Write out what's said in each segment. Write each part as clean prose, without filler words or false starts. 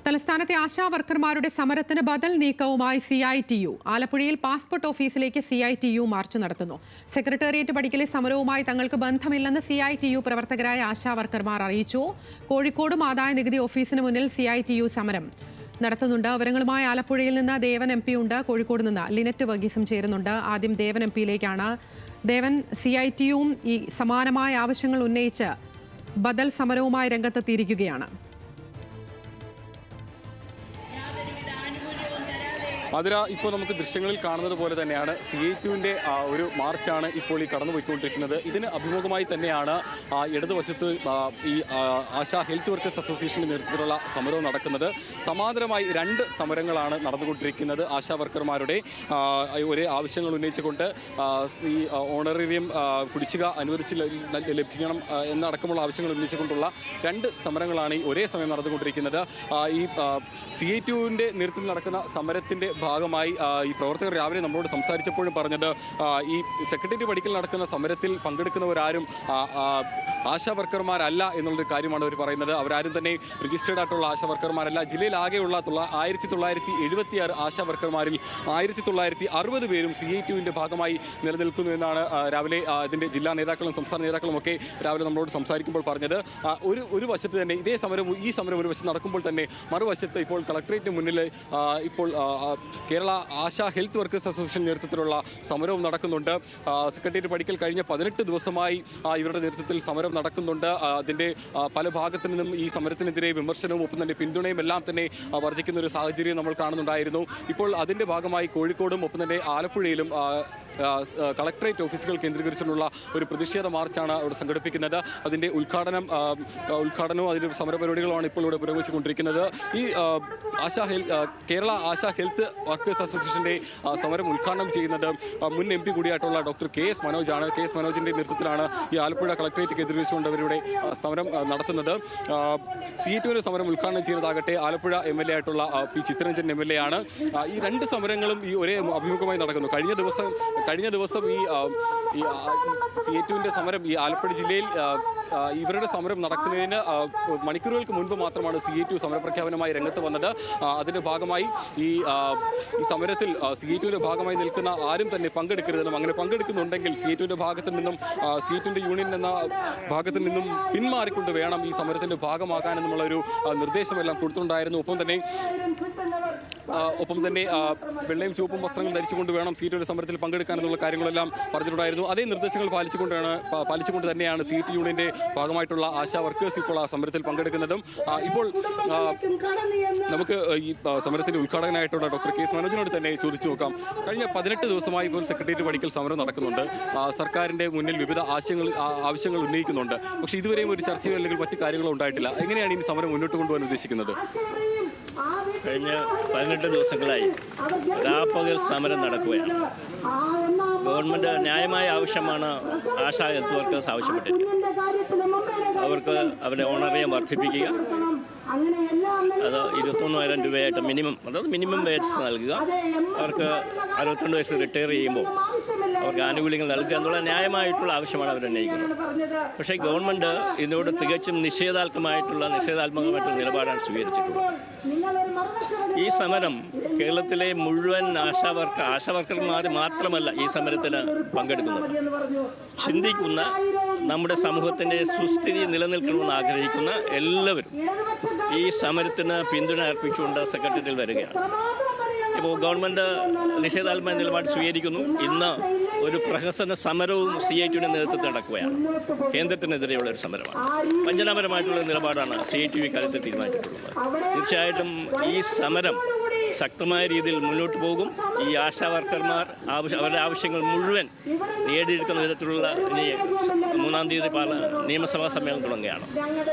തലസ്ഥാനത്തെ ആശാ വർക്കർമാരുടെ സമരത്തിന് ബദൽ നീക്കവുമായി CITU. ആലപ്പുഴയിൽ പാസ്പോർട്ട് ഓഫീസിലേക്ക് CITU മാർച്ച് നടത്തുന്നു. സെക്രട്ടേറിയറ്റ് പടിക്കലെ സമരവുമായി തങ്ങൾക്ക് ബന്ധമില്ലെന്ന് CITU പ്രവർത്തകരായ ആശാ വർക്കർമാർ അറിയിച്ചു. കോഴിക്കോടും ആദായ നികുതി ഓഫീസിന് മുന്നിൽ CITU സമരം നടത്തുന്നുണ്ട്. വിവരങ്ങളുമായി ആലപ്പുഴയിൽ നിന്ന് ദേവൻ MP ഉണ്ട്. കോഴിക്കോട് നിന്ന് ലിനറ്റ് വർഗീസും ചേരുന്നുണ്ട്. ആദ്യം ദേവൻ MPയിലേക്കാണ്. ദേവൻ, CITUവും ഈ സമാനമായ ആവശ്യങ്ങൾ ഉന്നയിച്ച് ബദൽ സമരവുമായി രംഗത്തെത്തിയിരിക്കുകയാണ്. അതിൽ ഇപ്പോൾ നമുക്ക് ദൃശ്യങ്ങളിൽ കാണുന്നത് പോലെ തന്നെയാണ് CITUവിൻ്റെ ഒരു മാർച്ചാണ് ഇപ്പോൾ ഈ കടന്നുപോയിക്കൊണ്ടിരിക്കുന്നത്. ഇതിന് അഭിമുഖമായി തന്നെയാണ് ഇടതുവശത്ത് ഈ ആശാ ഹെൽത്ത് വർക്കേഴ്സ് അസോസിയേഷൻ്റെ നേതൃത്വത്തിലുള്ള സമരവും നടക്കുന്നത്. സമാന്തരമായി രണ്ട് സമരങ്ങളാണ് നടന്നുകൊണ്ടിരിക്കുന്നത്. ആശാ വർക്കർമാരുടെ ഒരേ ആവശ്യങ്ങൾ ഉന്നയിച്ചുകൊണ്ട് ഈ ഓണറേറിയം കുടിശ്ശിക അനുവദിച്ച് ലഭിക്കണം എന്നടക്കമുള്ള ആവശ്യങ്ങൾ ഉന്നയിച്ചുകൊണ്ടുള്ള രണ്ട് സമരങ്ങളാണ് ഈ ഒരേ സമയം നടന്നുകൊണ്ടിരിക്കുന്നത്. ഈ CITUവിൻ്റെ നേതൃത്വത്തിൽ നടക്കുന്ന സമരത്തിൻ്റെ ഭാഗമായി ഈ പ്രവർത്തകർ രാവിലെ നമ്മളോട് സംസാരിച്ചപ്പോഴും പറഞ്ഞത് ഈ സെക്രട്ടേറിയറ്റ് പടിക്കൽ നടക്കുന്ന സമരത്തിൽ പങ്കെടുക്കുന്നവരാരും ആശാ വർക്കർമാരല്ല എന്നുള്ളൊരു കാര്യമാണ് അവർ പറയുന്നത്. അവരാരും തന്നെ രജിസ്റ്റേർഡ് ആയിട്ടുള്ള ആശാ വർക്കർമാരല്ല. ജില്ലയിലാകെയുള്ള 1976 ആശാ വർക്കർമാരിൽ 1960 പേരും CITUവിൻ്റെ ഭാഗമായി നിലനിൽക്കുന്നു എന്നാണ് രാവിലെ ഇതിൻ്റെ ജില്ലാ നേതാക്കളും സംസ്ഥാന നേതാക്കളും ഒക്കെ രാവിലെ നമ്മളോട് സംസാരിക്കുമ്പോൾ പറഞ്ഞത്. ഒരു വശത്ത് തന്നെ ഈ സമരം ഒരു വശത്ത് നടക്കുമ്പോൾ തന്നെ മറുവശത്ത് ഇപ്പോൾ കളക്ടറേറ്റിന് മുന്നിൽ ഇപ്പോൾ Kerala ASHA health workers association നേതൃത്വത്തിലുള്ള സമരവും നടക്കുന്നുണ്ട്. സെക്രട്ടേറിയറ്റ് പടിക്കൽ കഴിഞ്ഞ 18 ദിവസമായി ഇവരുടെ നേതൃത്വത്തിൽ സമരം നടക്കുന്നുണ്ട്. അതിൻ്റെ പല ഭാഗത്തു നിന്നും ഈ സമരത്തിനെതിരെ വിമർശനവും ഒപ്പം തന്നെ പിന്തുണയും എല്ലാം തന്നെ വർദ്ധിക്കുന്ന ഒരു സാഹചര്യം നമ്മൾ കാണുന്നുണ്ടായിരുന്നു. ഇപ്പോൾ അതിൻ്റെ ഭാഗമായി കോഴിക്കോടും ഒപ്പം തന്നെ ആലപ്പുഴയിലും കളക്ടറേറ്റ് ഓഫീസുകൾ കേന്ദ്രീകരിച്ചുള്ള ഒരു പ്രതിഷേധ മാർച്ചാണ് അവിടെ സംഘടിപ്പിക്കുന്നത്. അതിൻ്റെ ഉദ്ഘാടനവും അതിൻ്റെ സമരപരിപാടികളുമാണ് ഇപ്പോൾ ഇവിടെ പുരോഗമിച്ചുകൊണ്ടിരിക്കുന്നത്. ഈ കേരള ആശാ ഹെൽത്ത് വർക്കേഴ്സ് അസോസിയേഷൻ്റെ സമരം ഉദ്ഘാടനം ചെയ്യുന്നത് മുൻ MP കൂടിയായിട്ടുള്ള ഡോക്ടർ KS മനോജാണ്. KS മനോജിൻ്റെ നേതൃത്വത്തിലാണ് ഈ ആലപ്പുഴ കളക്ടറേറ്റ് കേന്ദ്രീകരിച്ചുകൊണ്ട് അവരുടെ സമരം നടത്തുന്നത്. CITUവിൻ്റെ സമരം ഉദ്ഘാടനം ചെയ്യുന്നതാകട്ടെ ആലപ്പുഴ MLA ആയിട്ടുള്ള P ചിത്തരഞ്ജൻ MLA ആണ്. ഈ രണ്ട് സമരങ്ങളും ഈ ഒരേ അഭിമുഖമായി നടക്കുന്നു. കഴിഞ്ഞ ദിവസം ഈ CITUവിൻ്റെ സമരം ഈ ആലപ്പുഴ ജില്ലയിൽ ഇവരുടെ സമരം നടക്കുന്നതിന് മണിക്കൂറുകൾക്ക് മുൻപ് മാത്രമാണ് CITU സമരപ്രഖ്യാപനമായി രംഗത്ത് വന്നത്. അതിൻ്റെ ഭാഗമായി ഈ സമരത്തിൽ CITUവിൻ്റെ ഭാഗമായി നിൽക്കുന്ന ആരും തന്നെ പങ്കെടുക്കരുതെന്നും അങ്ങനെ പങ്കെടുക്കുന്നുണ്ടെങ്കിൽ CITUവിൻ്റെ ഭാഗത്തു നിന്നും CITUവിൻ്റെ യൂണിയൻ എന്ന ഭാഗത്തു നിന്നും പിന്മാറിക്കൊണ്ട് വേണം ഈ സമരത്തിൻ്റെ ഭാഗമാകാനെന്നുള്ള ഒരു നിർദ്ദേശമെല്ലാം കൊടുത്തിട്ടുണ്ടായിരുന്നു. ഒപ്പം തന്നെ വെള്ളയും ചുവപ്പും വസ്ത്രങ്ങൾ ധരിച്ചുകൊണ്ട് വേണം CITUവിൻ്റെ സമരത്തിൽ പങ്കെടുക്കാനെന്നുള്ള കാര്യങ്ങളെല്ലാം പറഞ്ഞിട്ടുണ്ടായിരുന്നു. അതേ നിർദ്ദേശങ്ങൾ പാലിച്ചുകൊണ്ട് തന്നെയാണ് CITU യൂണിയൻ്റെ ഭാഗമായിട്ടുള്ള ആശാ വർക്കേഴ്സ് ഇപ്പോൾ ആ സമരത്തിൽ പങ്കെടുക്കുന്നതും. ഇപ്പോൾ നമുക്ക് ഈ സമരത്തിൻ്റെ ഉദ്ഘാടകനായിട്ടുള്ള ഡോക്ടർ KS മനോജിനോട് തന്നെ ചോദിച്ചു നോക്കാം. കഴിഞ്ഞ 18 ദിവസമായി ഇപ്പോൾ സെക്രട്ടേറിയറ്റ് പടിക്കൽ സമരം നടക്കുന്നുണ്ട്. സർക്കാരിൻ്റെ മുന്നിൽ വിവിധ ആവശ്യങ്ങൾ ഉന്നയിക്കുന്നുണ്ട്. പക്ഷേ ഇതുവരെയും ഒരു ചർച്ചയോ അല്ലെങ്കിൽ മറ്റു കാര്യങ്ങളോ ഉണ്ടായിട്ടില്ല. എങ്ങനെയാണ് ഈ സമരം മുന്നോട്ട് കൊണ്ടുപോകാൻ ഉദ്ദേശിക്കുന്നത്? കഴിഞ്ഞ 18 ദിവസങ്ങളായി രാപ്പകൽ സമരം നടക്കുകയാണ്. ഗവൺമെൻറ് ന്യായമായ ആവശ്യമാണ് ആശാ ഹെൽത്ത് വർക്കേഴ്സ് ആവശ്യപ്പെട്ടിരിക്കുന്നത്. അവർക്ക് അവരുടെ ഓണറേറിയം വർദ്ധിപ്പിക്കുക, അത് 21,000 രൂപയായിട്ട് മിനിമം വേജ് നൽകുക, അവർക്ക് 62 വയസ്സ് റിട്ടയർ ചെയ്യുമ്പോൾ അവർക്ക് ആനുകൂല്യങ്ങൾ നൽകുക എന്നുള്ള ന്യായമായിട്ടുള്ള ആവശ്യമാണ് അവർ ഉന്നയിക്കുന്നത്. പക്ഷേ ഗവൺമെൻറ് ഇതിനോട് തികച്ചും നിഷേധാത്മകമായിട്ടുള്ള നിലപാടാണ് സ്വീകരിച്ചിട്ടുള്ളത്. ഈ സമരം കേരളത്തിലെ മുഴുവൻ ആശാ വർക്കർമാർ മാത്രമല്ല ഈ സമരത്തിന് പങ്കെടുക്കുന്നത്. ചിന്തിക്കുന്ന നമ്മുടെ സമൂഹത്തിൻ്റെ സുസ്ഥിതി നിലനിൽക്കണമെന്ന് ആഗ്രഹിക്കുന്ന എല്ലാവരും ഈ സമരത്തിന് പിന്തുണ അർപ്പിച്ചുകൊണ്ട് സെക്രട്ടേറിയറ്റിൽ വരികയാണ്. ഇപ്പോൾ ഗവൺമെൻറ് നിഷേധാത്മക നിലപാട് സ്വീകരിക്കുന്നു. ഇന്ന് ഒരു പ്രഹസന സമരവും CITUവിൻ്റെ നേതൃത്വത്തിൽ നടക്കുകയാണ്. കേന്ദ്രത്തിനെതിരെയുള്ള ഒരു സമരമാണ്. വഞ്ചനാപരമായിട്ടുള്ള നിലപാടാണ് CITU ഇക്കാര്യത്തിൽ തീരുമാനിച്ചിട്ടുള്ളത്. തീർച്ചയായിട്ടും ഈ സമരം ശക്തമായ രീതിയിൽ മുന്നോട്ട് പോകും. ഈ ആശാ വർക്കർമാർ അവരുടെ ആവശ്യങ്ങൾ മുഴുവൻ നേടിയെടുക്കുന്ന വിധത്തിലുള്ള ഇനി 3-ാം തീയതി നിയമസഭാ സമ്മേളനം തുടങ്ങുകയാണ്.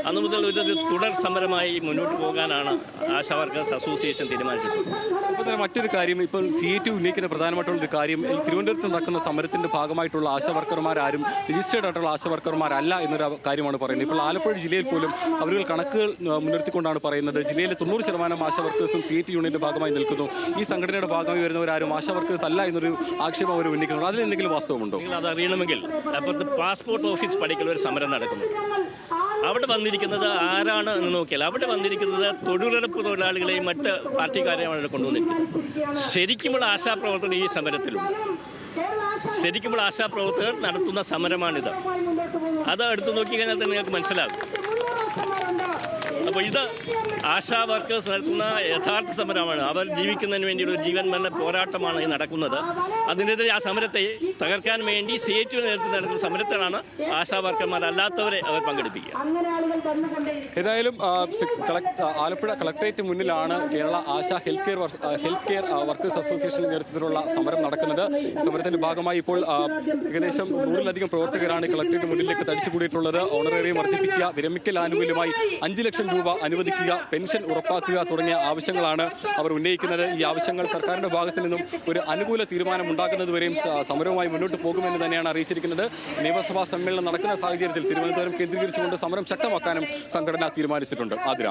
അന്നു മുതൽ ഒരു തുടർ സമരമായി മുന്നോട്ട് പോകാനാണ് ആശാ വർക്കേഴ്സ് അസോസിയേഷൻ തീരുമാനിച്ചിട്ടുള്ളത്. അപ്പോൾ തന്നെ മറ്റൊരു കാര്യം, ഇപ്പോൾ CITU ഉന്നയിക്കുന്ന പ്രധാനമായിട്ടുള്ളൊരു കാര്യം, ഈ തിരുവനന്തപുരത്ത് നടക്കുന്ന സമരത്തിൻ്റെ ഭാഗമായിട്ടുള്ള ആശാ വർക്കർമാരും രജിസ്റ്റേർഡ് ആയിട്ടുള്ള ആശാ വർക്കർമാരല്ല എന്നൊരു കാര്യമാണ് പറയുന്നത്. ഇപ്പോൾ ആലപ്പുഴ ജില്ലയിൽ പോലും അവർ കണക്കുകൾ മുൻനിർത്തിക്കൊണ്ടാണ് പറയുന്നത് ജില്ലയിലെ 90% ആശാ വർക്കേഴ്സും CITU യൂണിയൻ്റെ ഭാഗമായി ശക്തമായി നിൽക്കുന്നു. ഈ സംഘടനയുടെ ഭാഗമായി വരുന്നവരാരും ആശാ വർക്കേഴ്സ് അല്ല എന്നൊരു ആക്ഷേപം അവർ ഉന്നയിക്കുന്നുണ്ട്. അതിൽ എന്തെങ്കിലും വാസ്തവമുണ്ടോ? അതറിയണമെങ്കിൽ അപ്പുറത്ത് പാസ്പോർട്ട് ഓഫീസ് പഠിക്കൽ ഒരു സമരം നടക്കുന്നു. അവിടെ വന്നിരിക്കുന്നത് ആരാണ് എന്ന് നോക്കിയാൽ അവിടെ വന്നിരിക്കുന്നത് തൊഴിലുറപ്പ് തൊഴിലാളികളെയും മറ്റ് പാർട്ടിക്കാരെയും അവിടെ കൊണ്ടുവന്നിരിക്കുന്നത്. ശരിക്കുമുള്ള ആശാപ്രവർത്തകർ ഈ സമരത്തിലുണ്ട്. ശരിക്കുമുള്ള ആശാപ്രവർത്തകർ നടത്തുന്ന സമരമാണിത്. അത് എടുത്തു നോക്കിക്കഴിഞ്ഞാൽ തന്നെ നിങ്ങൾക്ക് മനസ്സിലാകും. അപ്പോൾ ഇത് ആശാ വർക്കേഴ്സ് നടത്തുന്ന യഥാർത്ഥ സമരമാണ്. അവർ ജീവിക്കുന്നതിന് വേണ്ടിയുള്ള ഒരു ജീവൻ മരണ പോരാട്ടമാണ് ഈ നടക്കുന്നത്. അതിനെതിരെ ആ സമരത്തെ തകർക്കാൻ വേണ്ടി CITU നേതൃത്വത്തിൽ നടക്കുന്ന സമരത്തിലാണ് ആശാ വർക്കർമാർ അല്ലാത്തവരെ അവർ പങ്കെടുപ്പിക്കുക. ഏതായാലും ആലപ്പുഴ കളക്ടറേറ്റ് മുന്നിലാണ് Kerala ASHA health care workers അസോസിയേഷന്റെ നേതൃത്വത്തിലുള്ള സമരം നടക്കുന്നത്. സമരത്തിന്റെ ഭാഗമായി ഇപ്പോൾ ഏകദേശം 100-ലധികം പ്രവർത്തകരാണ് കളക്ടറേറ്റ് മുന്നിലേക്ക് തടിച്ചുകൂടിയിട്ടുള്ളത്. ഓണറേറിയം വർദ്ധിപ്പിക്കുക, വിരമിക്കൽ ആനുകൂല്യമായി 5 ലക്ഷം രൂപ അനുവദിക്കുക, പെൻഷൻ ഉറപ്പാക്കുക തുടങ്ങിയ ആവശ്യങ്ങളാണ് അവർ ഉന്നയിക്കുന്നത്. ഈ ആവശ്യങ്ങൾ സർക്കാരിന്റെ ഭാഗത്തു നിന്നും ഒരു അനുകൂല തീരുമാനം ഉണ്ടാക്കുന്നതുവരെയും സമരവുമായി മുന്നോട്ട് പോകുമെന്ന് തന്നെയാണ് അറിയിച്ചിരിക്കുന്നത്. നിയമസഭാ സമ്മേളനം നടക്കുന്ന സാഹചര്യത്തിൽ തിരുവനന്തപുരം കേന്ദ്രീകരിച്ചുകൊണ്ട് സമരം ശക്തമാക്കാനും സംഘടന തീരുമാനിച്ചിട്ടുണ്ട്. ആതിര.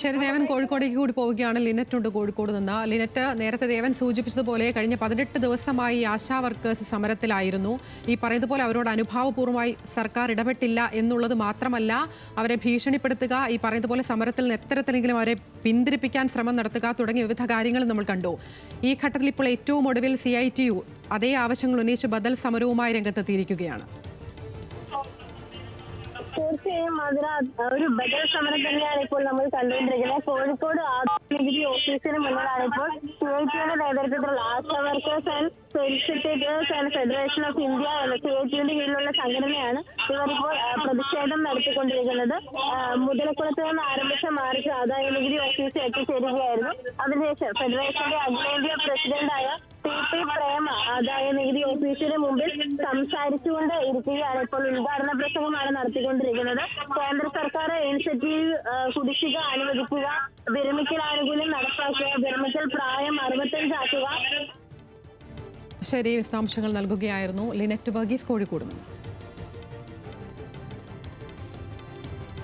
ശരി, ദേവൻ കോഴിക്കോടേക്ക് കൂടി പോവുകയാണ്. ലിനറ്റ് ഉണ്ട് കോഴിക്കോട് നിന്ന്. ലിനറ്റ്, നേരത്തെ ദേവൻ സൂചിപ്പിച്ചതുപോലെ കഴിഞ്ഞ 18 ദിവസമായി ആശാ വർക്കേഴ്സ് സമരത്തിലായിരുന്നു. ഈ പറയുന്നതുപോലെ അവരോട് അനുഭാവപൂർവ്വമായി സർക്കാർ ഇടപെട്ടില്ല എന്നുള്ളത് മാത്രമല്ല, അവരെ ഭീഷണിപ്പെടുത്തുക, ഈ പറയുന്നതുപോലെ സമരത്തിൽ എത്തരത്തിലെങ്കിലും അവരെ പിന്തിരിപ്പിക്കാൻ ശ്രമം നടത്തുക തുടങ്ങിയ വിവിധ കാര്യങ്ങൾ നമ്മൾ കണ്ടു. ഈ ഘട്ടത്തിൽ ഇപ്പോൾ ഏറ്റവും ഒടുവിൽ CITU അതേ ആവശ്യങ്ങൾ ഉന്നയിച്ച് ബദൽ സമരവുമായി രംഗത്തെത്തിയിരിക്കുകയാണ്. തീർച്ചയായും അതിന് ഒരു ബദൽ സമരം തന്നെയാണ് ഇപ്പോൾ നമ്മൾ കണ്ടുകൊണ്ടിരിക്കുന്നത്. കോഴിക്കോട് ആദായനികുതി ഓഫീസിന് മുന്നിലാണ് ഇപ്പോൾ CITUവിന്റെ നേതൃത്വത്തിലുള്ള Asha workers and solicitors and federation of India എന്ന CITUവിന്റെ കീഴിലുള്ള സംഘടനയാണ് ഇവരിപ്പോൾ പ്രതിഷേധം നടത്തിക്കൊണ്ടിരിക്കുന്നത്. മുതലക്കുളത്ത് നിന്ന് ആരംഭിച്ച മാർച്ച് ആദായനികുതി ഓഫീസിൽ എത്തിച്ചേരുകയായിരുന്നു. അതിനുശേഷം ഫെഡറേഷന്റെ അഖിലേന്ത്യാ പ്രസിഡന്റായ TP പ്രേമ ആദായ നികുതി ഓഫീസിന് മുമ്പിൽ സംസാരിച്ചുകൊണ്ട് ഇരിക്കുകയാണ്. ഇപ്പോൾ ഉദ്ഘാടന പ്രസംഗമാണ് നടത്തിക്കൊണ്ടിരിക്കുന്നത്. കേന്ദ്ര സർക്കാർ ഇൻസെന്റീവ് കുടിശ്ശിക അനുവദിക്കുക, വിരമിക്കൽ ആനുകൂല്യം നടപ്പാക്കുക, വിരമിക്കൽ പ്രായം 65 ആക്കുക. ശരി, വിശദാംശങ്ങൾ നൽകുകയായിരുന്നു ലിനറ്റ് വർഗീസ് കോഴിക്കോട് നിന്ന്.